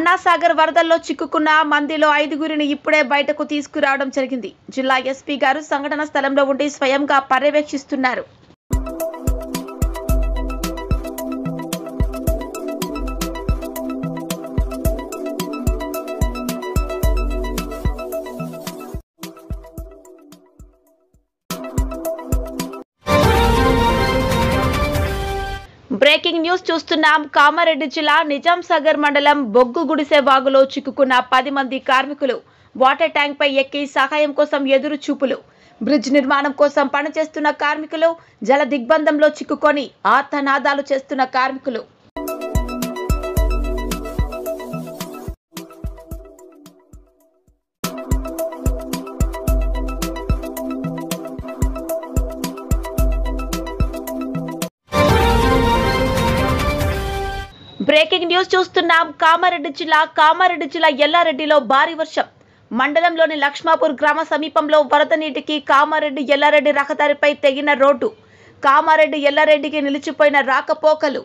అన్నాసాగర్ వరదల్లో చిక్కుకున్న మందిలో 5గురిని ఇప్పుడే బయటకు తీసుకురావడం జరిగింది. జిల్లా ఎస్పీ గారు సంఘటన స్థలంలో ఉండి స్వయంగా పర్యవేక్షిస్తున్నారు. బ్రేకింగ్ న్యూస్ చూస్తున్నాం. కామారెడ్డి జిల్లా నిజాంసాగర్ మండలం బొగ్గు గుడిసె వాగులో చిక్కుకున్న 10 మంది కార్మికులు వాటర్ ట్యాంక్ పై ఎక్కి సహాయం కోసం ఎదురు చూపులు. బ్రిడ్జ్ నిర్మాణం కోసం పనిచేస్తున్న కార్మికులు, జల దిగ్బంధంలో చిక్కుకొని ఆర్తనాదాలు చేస్తున్న కార్మికులు. బ్రేకింగ్ న్యూస్ చూస్తున్నాం. కామారెడ్డి జిల్లా ఎల్లారెడ్డిలో భారీ వర్షం. మండలంలోని లక్ష్మాపూర్ గ్రామ సమీపంలో వరద నీటికి కామారెడ్డి ఎల్లారెడ్డి రహదారిపై తెగిన రోడ్డు. కామారెడ్డి ఎల్లారెడ్డికి నిలిచిపోయిన రాకపోకలు.